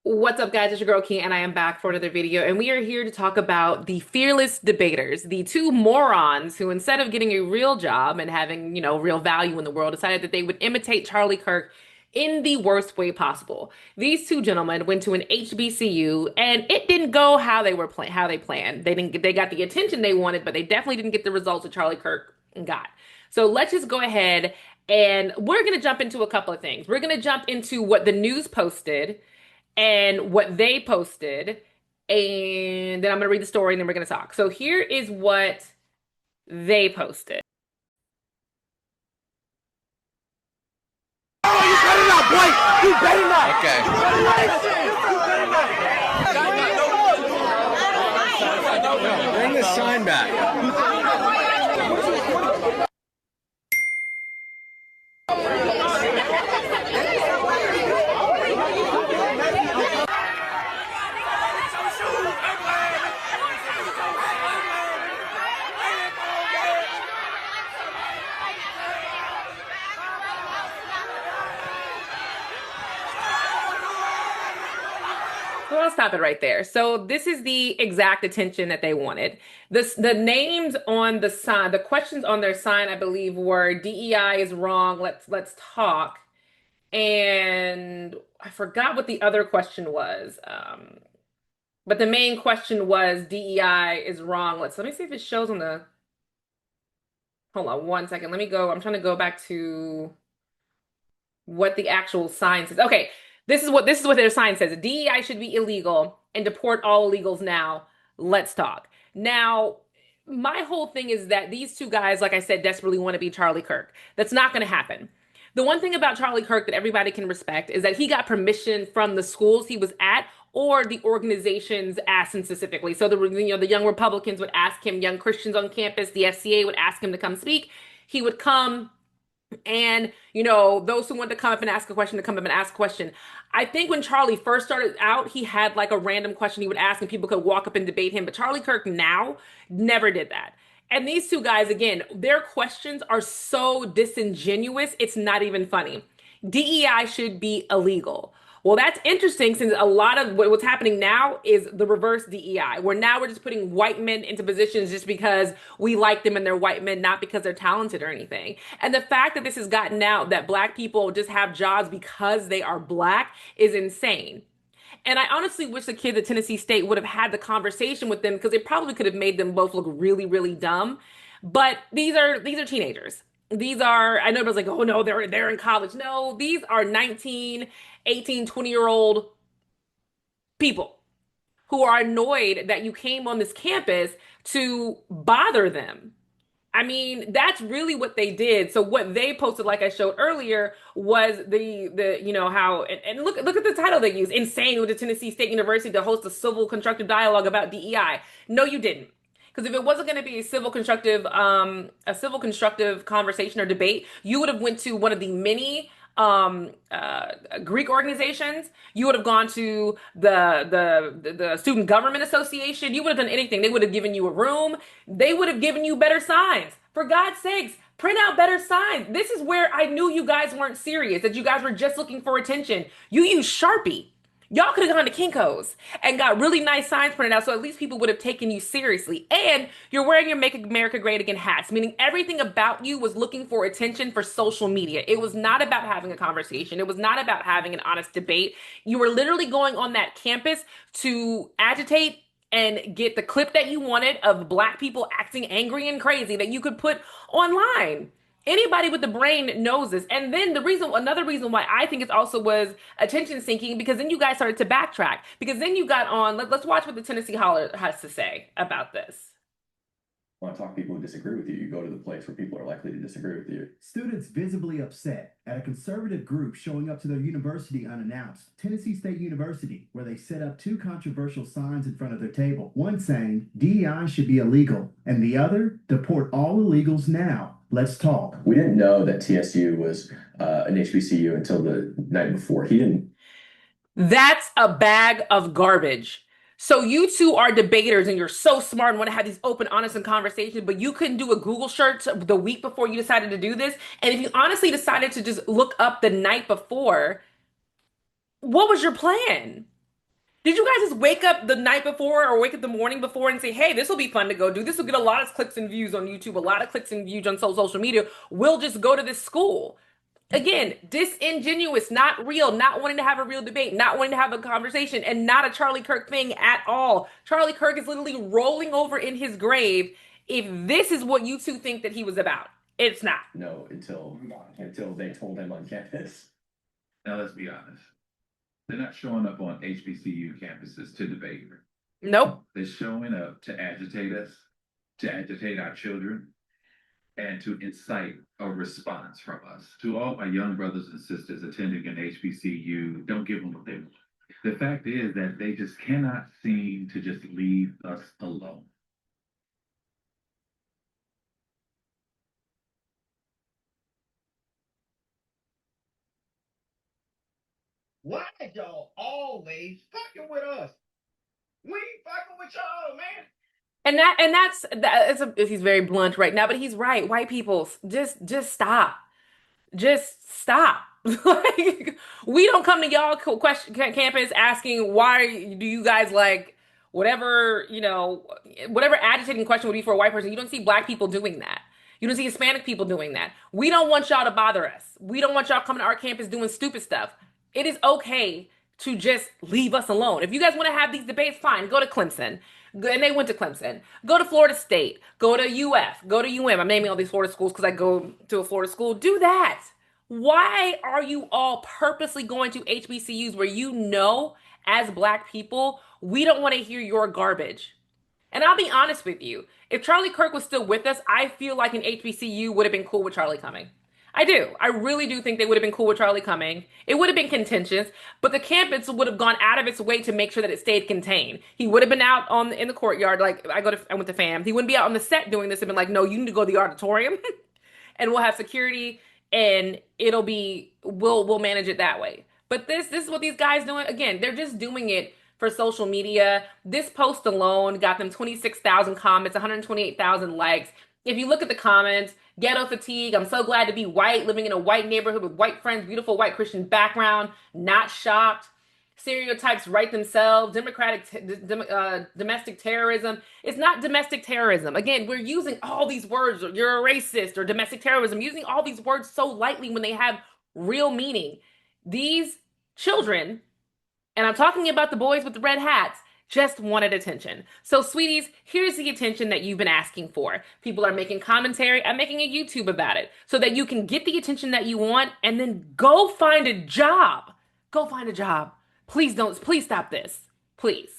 What's up, guys? It's your girl Key, and I am back for another video. And we are here to talk about the fearless debaters, the two morons who, instead of getting a real job and having, real value in the world, decided that they would imitate Charlie Kirk in the worst way possible. These two gentlemen went to an HBCU, and it didn't go how they planned. They got the attention they wanted, but they definitely didn't get the results that Charlie Kirk got. So let's just go ahead and we're gonna jump into a couple of things. We're gonna jump into what the news posted and what they posted. And then I'm going to read the story and then we're going to talk. So here is what they posted. Oh, you better not, boy! You better not! Okay. Bring the sign back. Well, I'll stop it right there. So this is the exact attention that they wanted. The names on the sign, the questions on their sign, I believe, were DEI is wrong. Let's talk. And I forgot what the other question was. But the main question was DEI is wrong. Let me see if it shows on the. Hold on one second. Let me go. I'm trying to go back to what the actual sign says. Okay, this is what their sign says. DEI should be illegal and deport all illegals now. Let's talk. Now, my whole thing is that these two guys, like I said, desperately want to be Charlie Kirk. That's not going to happen. The one thing about Charlie Kirk that everybody can respect is that he got permission from the schools he was at or the organizations asked him specifically. So the young Republicans would ask him, young Christians on campus, the FCA would ask him to come speak. He would come. And, those who want to come up and ask a question to come up and ask a question. I think when Charlie first started out, he had like a random question he would ask and people could walk up and debate him. But Charlie Kirk now never did that. And these two guys, again, their questions are so disingenuous, it's not even funny. DEI should be illegal. Well, that's interesting since a lot of what's happening now is the reverse DEI, where now we're just putting white men into positions just because we like them and they're white men, not because they're talented or anything. And the fact that this has gotten out that black people just have jobs because they are black is insane. And I honestly wish the kids at Tennessee State would have had the conversation with them because it probably could have made them both look really, really dumb. But these are teenagers. These are, I know everyone's like, oh no, they're in college. No, these are 19, 18, 20-year-old people who are annoyed that you came on this campus to bother them. I mean, that's really what they did. So what they posted, like I showed earlier, was the how and look at the title they used: "Insane with the Tennessee State University to host a civil constructive dialogue about DEI." No, you didn't. Because if it wasn't going to be a civil constructive conversation or debate, you would have went to one of the many Greek organizations. You would have gone to the Student Government Association. You would have done anything. They would have given you a room. They would have given you better signs. For God's sakes, print out better signs. This is where I knew you guys weren't serious, that you guys were just looking for attention. You use Sharpie. Y'all could have gone to Kinko's and got really nice signs printed out so at least people would have taken you seriously. And you're wearing your Make America Great Again hats, meaning everything about you was looking for attention for social media. It was not about having a conversation. It was not about having an honest debate. You were literally going on that campus to agitate and get the clip that you wanted of black people acting angry and crazy that you could put online. Anybody with the brain knows this. And then another reason why I think it also was attention seeking, because then you guys started to backtrack. Because then you got on, let's watch what the Tennessee Holler has to say about this. Want to talk to people who disagree with you, you go to the place where people are likely to disagree with you. Students visibly upset at a conservative group showing up to their university unannounced, Tennessee State University, where they set up two controversial signs in front of their table. One saying DEI should be illegal, and the other, deport all illegals now. Let's talk. We didn't know that TSU was an HBCU until the night before. He didn't. That's a bag of garbage. So you two are debaters and you're so smart and want to have these open, honest and conversations, but you couldn't do a Google search the week before you decided to do this. And if you honestly decided to just look up the night before, what was your plan? Did you guys just wake up the night before or wake up the morning before and say, hey, this will be fun to go do? This will get a lot of clicks and views on YouTube, a lot of clicks and views on social media. We'll just go to this school. Again, disingenuous, not real, not wanting to have a real debate, not wanting to have a conversation, and not a Charlie Kirk thing at all. Charlie Kirk is literally rolling over in his grave if this is what you two think that he was about. It's not. No, until they told him on campus. Now let's be honest. They're not showing up on HBCU campuses to debate. Nope. They're showing up to agitate us, to agitate our children, and to incite a response from us. To all my young brothers and sisters attending an HBCU, don't give them what they want. The fact is that they just cannot seem to just leave us alone. Why y'all always fucking with us? We ain't fucking with y'all, man. He's very blunt right now, but he's right. White people, just stop. Just stop. Like, we don't come to y'all campus asking why do you guys like whatever, whatever agitating question would be for a white person. You don't see black people doing that. You don't see Hispanic people doing that. We don't want y'all to bother us. We don't want y'all coming to our campus doing stupid stuff. It is okay to just leave us alone. If you guys want to have these debates, fine. Go to Clemson. And they went to Clemson. Go to Florida State. Go to UF. Go to UM. I'm naming all these Florida schools because I go to a Florida school. Do that. Why are you all purposely going to HBCUs where you know, as black people, we don't want to hear your garbage? And I'll be honest with you. If Charlie Kirk was still with us, I feel like an HBCU would have been cool with Charlie coming. I do. I really do think they would have been cool with Charlie coming. It would have been contentious, but the campus would have gone out of its way to make sure that it stayed contained. He would have been out in the courtyard, like I went to FAM. He wouldn't be out on the set doing this and been like, no, you need to go to the auditorium and we'll have security and we'll manage it that way. But this is what these guys doing. Again, they're just doing it for social media. This post alone got them 26,000 comments, 128,000 likes. If you look at the comments, ghetto fatigue, I'm so glad to be white, living in a white neighborhood with white friends, beautiful white Christian background, not shocked. Stereotypes write themselves, domestic terrorism. It's not domestic terrorism. Again, we're using all these words, or you're a racist or domestic terrorism, using all these words so lightly when they have real meaning. These children, and I'm talking about the boys with the red hats, just wanted attention. So, sweeties, here's the attention that you've been asking for. People are making commentary. I'm making a YouTube about it so that you can get the attention that you want and then go find a job. Go find a job. Please stop this. Please.